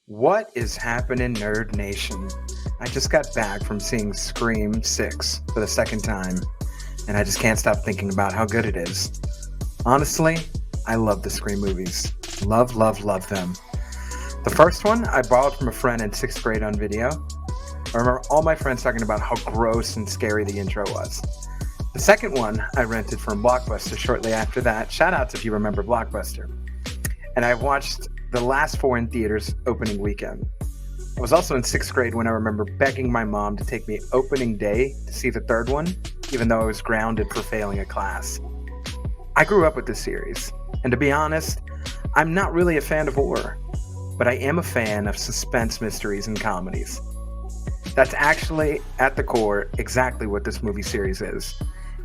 What is happening, Nerd Nation? I just got back from seeing Scream 6 for the second time, and I just can't stop thinking about how good it is. Honestly, I love the Scream movies. Love them. The first one I borrowed from a friend in 6th grade on video. I remember all my friends talking about how gross and scary the intro was. The second one I rented from Blockbuster shortly after that. Shout outs if you remember Blockbuster. And I watched the last 4 in theaters opening weekend. I was also in 6th grade when I remember begging my mom to take me opening day to see the third one, even though I was grounded for failing a class. I grew up with this series, and to be honest, I'm not really a fan of horror, but I am a fan of suspense mysteries and comedies. That's actually, at the core, exactly what this movie series is.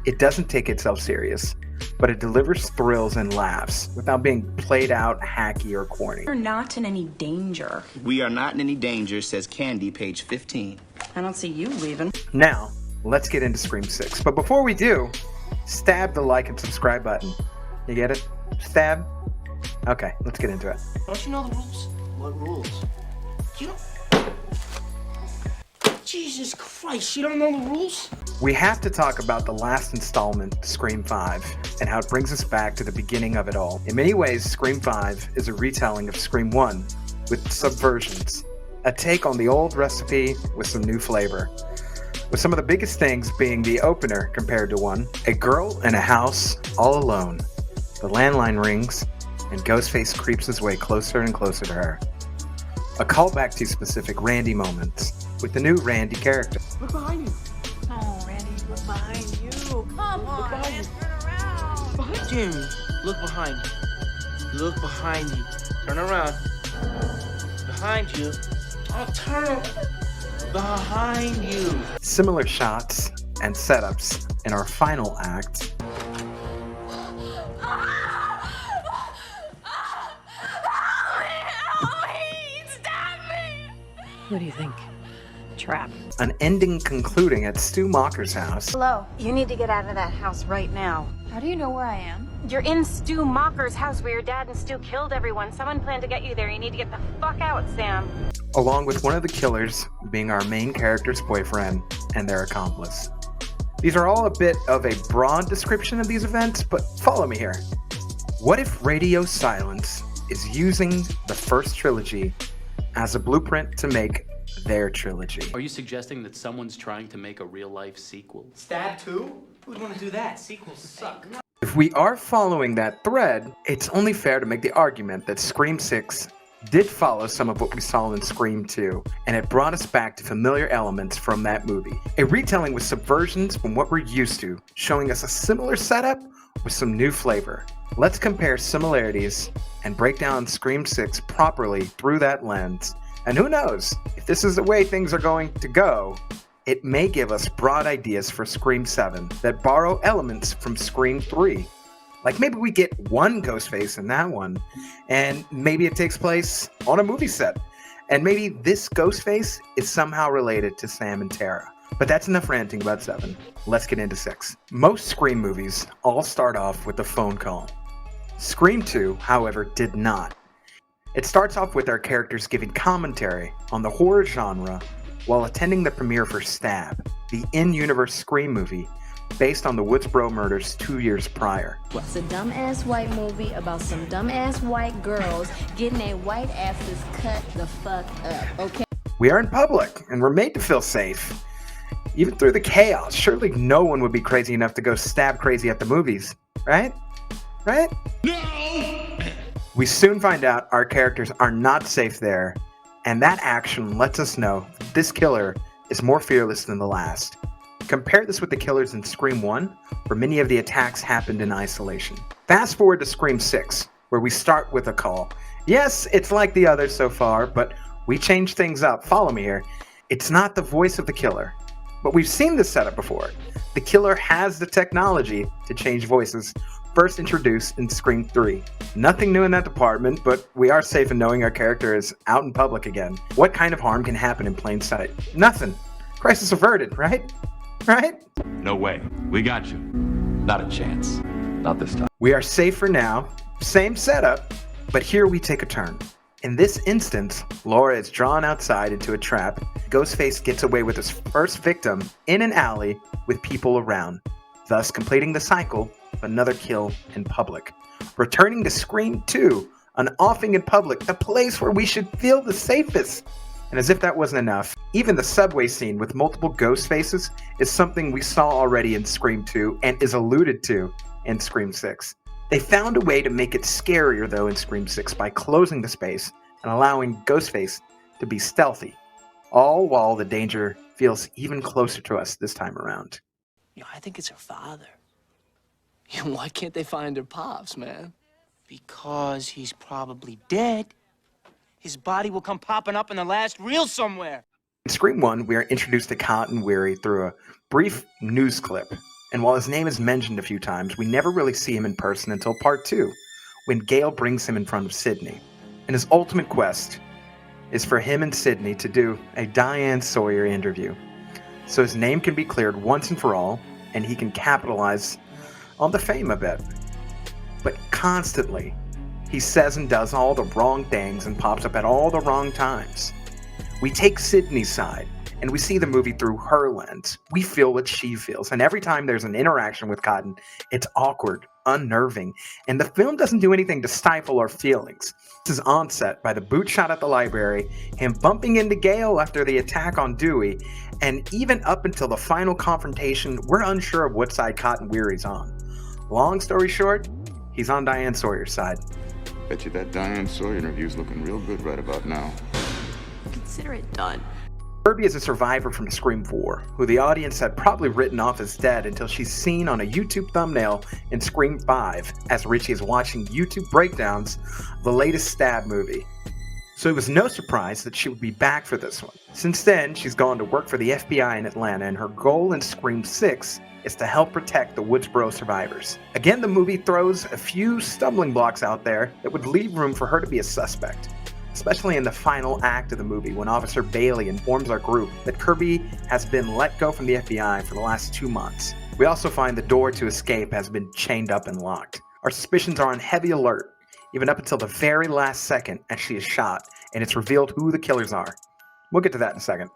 It doesn't take itself serious, but it delivers thrills and laughs without being played out, hacky, or corny. We're not in any danger. We are not in any danger, says Candy, page 15. I don't see you leaving. Now, let's get into Scream 6. But before we do, stab the like and subscribe button. You get it? Stab? Okay, let's get into it. Don't you know the rules? What rules? You don't... Jesus Christ, you don't know the rules? We have to talk about the last installment, Scream 5, and how it brings us back to the beginning of it all. In many ways, Scream 5 is a retelling of Scream 1 with subversions, a take on the old recipe with some new flavor. With some of the biggest things being the opener compared to 1, a girl in a house all alone. The landline rings, and Ghostface creeps his way closer and closer to her. A callback to specific Randy moments, with the new Randy character. Look behind you. Oh, Randy, look behind you. Come on, man, turn around. Jimmy, look behind you. Look behind you. Turn around. Behind you. Oh, turn behind you. Similar shots and setups in our final act. What do you think? Trap. An ending concluding at Stu Macher's house. Hello, you need to get out of that house right now. How do you know where I am? You're in Stu Macher's house where your dad and Stu killed everyone. Someone planned to get you there. You need to get the fuck out, Sam. Along with one of the killers being our main character's boyfriend and their accomplice. These are all a bit of a broad description of these events, but follow me here. What if Radio Silence is using the first trilogy as a blueprint to make their trilogy? Are you suggesting that someone's trying to make a real-life sequel? Stab 2? Who'd want to do that? Sequels suck. If we are following that thread, it's only fair to make the argument that Scream 6 did follow some of what we saw in Scream 2, and it brought us back to familiar elements from that movie. A retelling with subversions from what we're used to, showing us a similar setup with some new flavor. Let's compare similarities and break down Scream 6 properly through that lens. And who knows, if this is the way things are going to go, it may give us broad ideas for Scream 7 that borrow elements from Scream 3. Like maybe we get one Ghostface in that one, and maybe it takes place on a movie set. And maybe this Ghostface is somehow related to Sam and Tara. But that's enough ranting about 7. Let's get into 6. Most Scream movies all start off with a phone call. Scream 2, however, did not. It starts off with our characters giving commentary on the horror genre while attending the premiere for Stab, the in-universe Scream movie based on the Woodsboro murders 2 years prior. It's a dumbass white movie about some dumbass white girls getting their white asses cut the fuck up, okay? We are in public, and we're made to feel safe. Even through the chaos, surely no one would be crazy enough to go stab crazy at the movies, right? Right? No! We soon find out our characters are not safe there, and that action lets us know that this killer is more fearless than the last. Compare this with the killers in Scream 1, where many of the attacks happened in isolation. Fast forward to Scream 6, where we start with a call. Yes, it's like the others so far, but we change things up. Follow me here. It's not the voice of the killer, but we've seen this setup before. The killer has the technology to change voices, first introduced in Scream 3. Nothing new in that department, but we are safe in knowing our character is out in public again. What kind of harm can happen in plain sight? Nothing. Crisis averted, right? Right? No way. We got you. Not a chance. Not this time. We are safe for now. Same setup, but here we take a turn. In this instance, Laura is drawn outside into a trap. Ghostface gets away with his first victim in an alley with people around, thus completing the cycle of another kill in public. Returning to Scream 2, an offing in public, the place where we should feel the safest. And as if that wasn't enough, even the subway scene with multiple ghost faces is something we saw already in Scream 2 and is alluded to in Scream 6. They found a way to make it scarier though in Scream 6 by closing the space and allowing Ghostface to be stealthy, all while the danger feels even closer to us this time around. I think it's her father. Why can't they find her pops, man? Because he's probably dead. His body will come popping up in the last reel somewhere. In Scream 1, we are introduced to Cotton Weary through a brief news clip. And while his name is mentioned a few times, we never really see him in person until part 2, when Gale brings him in front of Sydney. And his ultimate quest is for him and Sydney to do a Diane Sawyer interview, so his name can be cleared once and for all, and he can capitalize on the fame a bit. But constantly, he says and does all the wrong things and pops up at all the wrong times. We take Sydney's side, and we see the movie through her lens. We feel what she feels, and every time there's an interaction with Cotton, it's awkward, unnerving, and the film doesn't do anything to stifle our feelings. This is onset by the boot shot at the library, him bumping into Gale after the attack on Dewey, and even up until the final confrontation, we're unsure of what side Cotton Weary's on. Long story short, he's on Diane Sawyer's side. Bet you that Diane Sawyer interview's looking real good right about now. Consider it done. Kirby is a survivor from Scream 4, who the audience had probably written off as dead until she's seen on a YouTube thumbnail in Scream 5 as Richie is watching YouTube breakdowns of the latest Stab movie. So it was no surprise that she would be back for this one. Since then, she's gone to work for the FBI in Atlanta, and her goal in Scream 6 is to help protect the Woodsboro survivors. Again, the movie throws a few stumbling blocks out there that would leave room for her to be a suspect, especially in the final act of the movie when Officer Bailey informs our group that Kirby has been let go from the FBI for the last 2 months. We also find the door to escape has been chained up and locked. Our suspicions are on heavy alert, even up until the very last second as she is shot, and it's revealed who the killers are. We'll get to that in a second.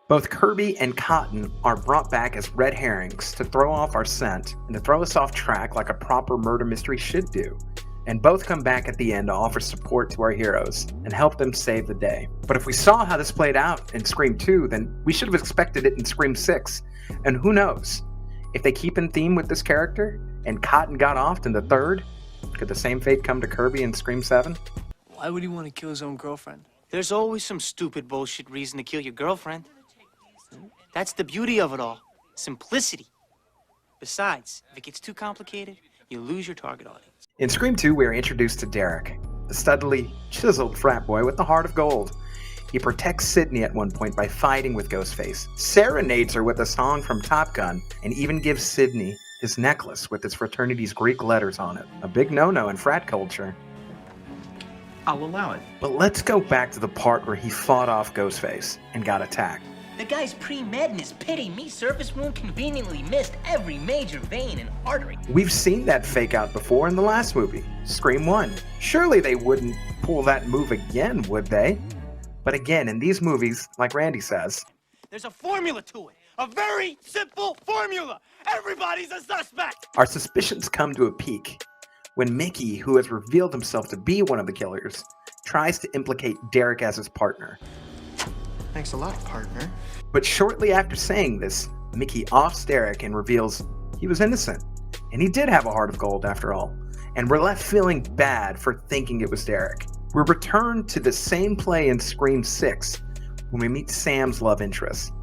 Both Kirby and Cotton are brought back as red herrings to throw off our scent and to throw us off track like a proper murder mystery should do. And both come back at the end to offer support to our heroes and help them save the day. But if we saw how this played out in Scream 2, then we should have expected it in Scream 6. And who knows? If they keep in theme with this character, and Cotton got offed in the third, could the same fate come to Kirby in Scream 7? Why would he want to kill his own girlfriend? There's always some stupid bullshit reason to kill your girlfriend. That's the beauty of it all. Simplicity. Besides, if it gets too complicated, you lose your target audience. In Scream 2, we are introduced to Derek, the studly, chiseled frat boy with the heart of gold. He protects Sydney at one point by fighting with Ghostface, serenades her with a song from Top Gun, and even gives Sydney his necklace with its fraternity's Greek letters on it. A big no-no in frat culture. I'll allow it. But let's go back to the part where he fought off Ghostface and got attacked. The guy's pre-med and his pity me surface wound conveniently missed every major vein and artery. We've seen that fake out before in the last movie, Scream 1. Surely they wouldn't pull that move again, would they? But again, in these movies, like Randy says, there's a formula to it. A very simple formula. Everybody's a suspect. Our suspicions come to a peak when Mickey, who has revealed himself to be one of the killers, tries to implicate Derek as his partner. Thanks a lot, partner. But shortly after saying this, Mickey offs Derek and reveals he was innocent. And he did have a heart of gold after all. And we're left feeling bad for thinking it was Derek. We're returned to the same play in Scream 6 when we meet Sam's love interest.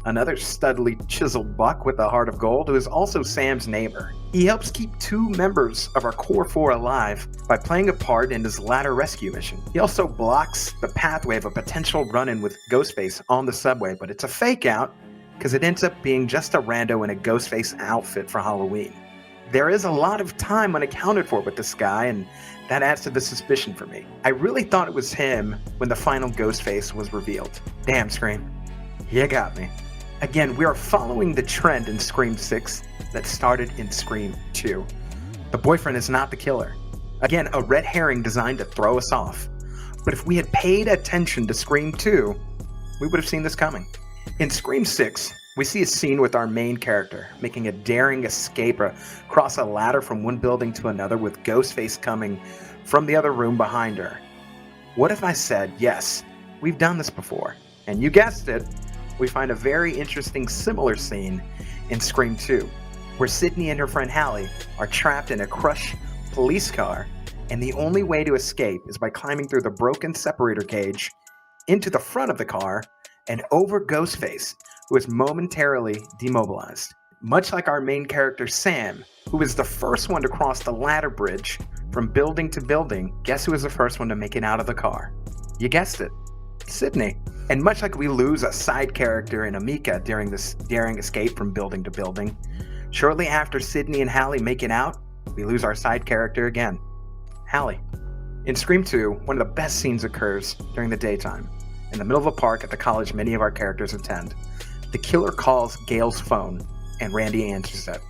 Another studly chiseled buck with a heart of gold who is also Sam's neighbor. He helps keep 2 members of our core 4 alive by playing a part in his latter rescue mission. He also blocks the pathway of a potential run-in with Ghostface on the subway, but it's a fake out because it ends up being just a rando in a Ghostface outfit for Halloween. There is a lot of time unaccounted for with this guy, and that adds to the suspicion for me. I really thought it was him when the final Ghostface was revealed. Damn, Scream. You got me. Again, we are following the trend in Scream 6 that started in Scream 2. The boyfriend is not the killer. Again, a red herring designed to throw us off. But if we had paid attention to Scream 2, we would have seen this coming. In Scream 6, we see a scene with our main character making a daring escape across a ladder from one building to another with Ghostface coming from the other room behind her. What if I said, yes, we've done this before? And you guessed it, we find a very interesting similar scene in Scream 2, where Sydney and her friend Hallie are trapped in a crushed police car, and the only way to escape is by climbing through the broken separator cage into the front of the car and over Ghostface, who is momentarily demobilized. Much like our main character Sam, who is the first one to cross the ladder bridge from building to building, guess who was the first one to make it out of the car? You guessed it, Sydney. And much like we lose a side character in Amika during this daring escape from building to building, shortly after Sydney and Hallie make it out, we lose our side character again, Hallie. In Scream 2, one of the best scenes occurs during the daytime. In the middle of a park at the college many of our characters attend, the killer calls Gail's phone, and Randy answers it.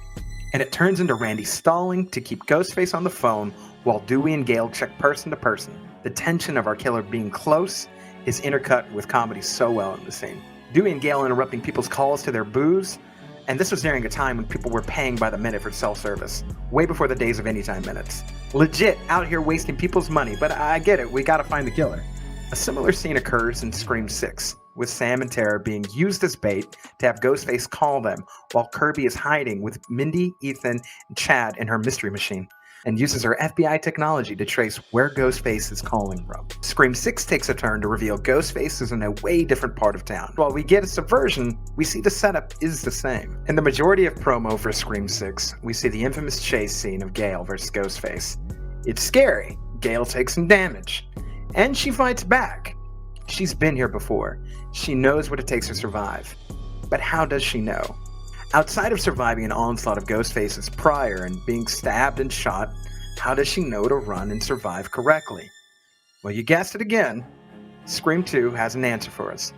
And it turns into Randy stalling to keep Ghostface on the phone while Dewey and Gail check person to person. The tension of our killer being close is intercut with comedy so well in the scene. Dewey and Gail interrupting people's calls to their booze, and this was during a time when people were paying by the minute for self-service, way before the days of Anytime Minutes. Legit out here wasting people's money, but I get it, we gotta find the killer. A similar scene occurs in Scream 6, with Sam and Tara being used as bait to have Ghostface call them while Kirby is hiding with Mindy, Ethan, and Chad in her mystery machine, and uses her FBI technology to trace where Ghostface is calling from. Scream 6 takes a turn to reveal Ghostface is in a way different part of town. While we get a subversion, we see the setup is the same. In the majority of promo for Scream 6, we see the infamous chase scene of Gail versus Ghostface. It's scary. Gail takes some damage. And she fights back. She's been here before. She knows what it takes to survive. But how does she know? Outside of surviving an onslaught of Ghostfaces prior and being stabbed and shot, how does she know to run and survive correctly? Well, you guessed it again. Scream 2 has an answer for us.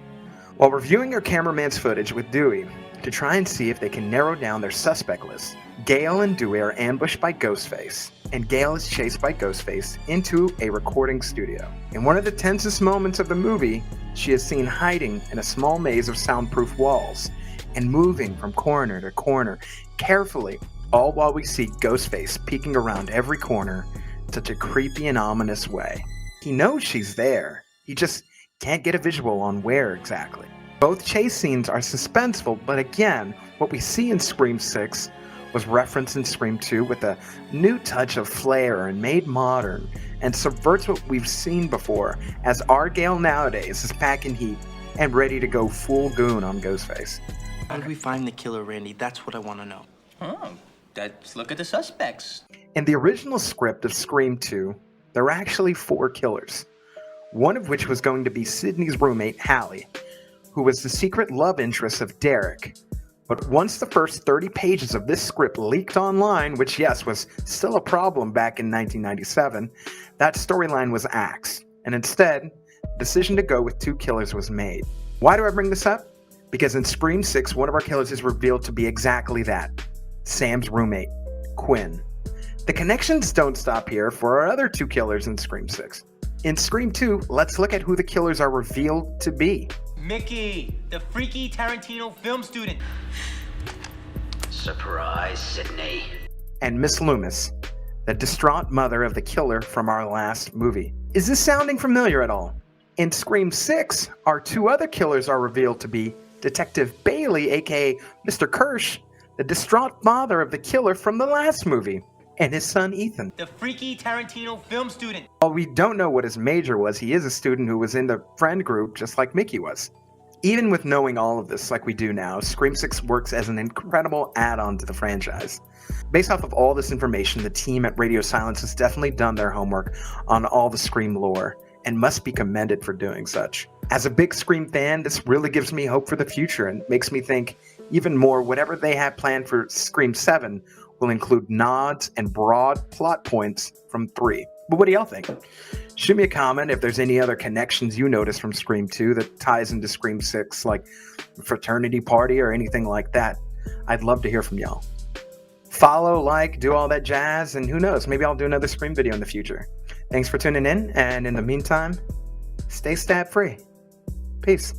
While reviewing her cameraman's footage with Dewey to try and see if they can narrow down their suspect list, Gail and Dewey are ambushed by Ghostface, and Gail is chased by Ghostface into a recording studio. In one of the tensest moments of the movie, she is seen hiding in a small maze of soundproof walls and moving from corner to corner carefully, all while we see Ghostface peeking around every corner in such a creepy and ominous way. He knows she's there, he just can't get a visual on where exactly. Both chase scenes are suspenseful, but again, what we see in Scream 6 was referenced in Scream 2 with a new touch of flair and made modern, and subverts what we've seen before, as our Gail nowadays is packing heat and ready to go full goon on Ghostface. How did we find the killer, Randy? That's what I want to know. Oh, let's look at the suspects. In the original script of Scream 2, there were actually 4 killers, one of which was going to be Sydney's roommate, Hallie, who was the secret love interest of Derek. But once the first 30 pages of this script leaked online, which yes, was still a problem back in 1997, that storyline was axed. And instead, the decision to go with 2 killers was made. Why do I bring this up? Because in Scream 6, one of our killers is revealed to be exactly that, Sam's roommate, Quinn. The connections don't stop here for our other 2 killers in Scream 6. In Scream 2, let's look at who the killers are revealed to be. Mickey, the freaky Tarantino film student. Surprise, Sydney. And Miss Loomis, the distraught mother of the killer from our last movie. Is this sounding familiar at all? In Scream 6, our 2 other killers are revealed to be Detective Bailey, aka Mr. Kirsch, the distraught father of the killer from the last movie, and his son Ethan. The freaky Tarantino film student. While we don't know what his major was, he is a student who was in the friend group just like Mickey was. Even with knowing all of this like we do now, Scream 6 works as an incredible add-on to the franchise. Based off of all this information, the team at Radio Silence has definitely done their homework on all the Scream lore, and must be commended for doing such. As a big Scream fan, this really gives me hope for the future and makes me think even more whatever they have planned for Scream 7 will include nods and broad plot points from 3. But what do y'all think? Shoot me a comment if there's any other connections you notice from Scream 2 that ties into Scream 6, like fraternity party or anything like that. I'd love to hear from y'all. Follow, like, do all that jazz, and who knows, maybe I'll do another Scream video in the future. Thanks for tuning in, and in the meantime, stay stab free. Peace.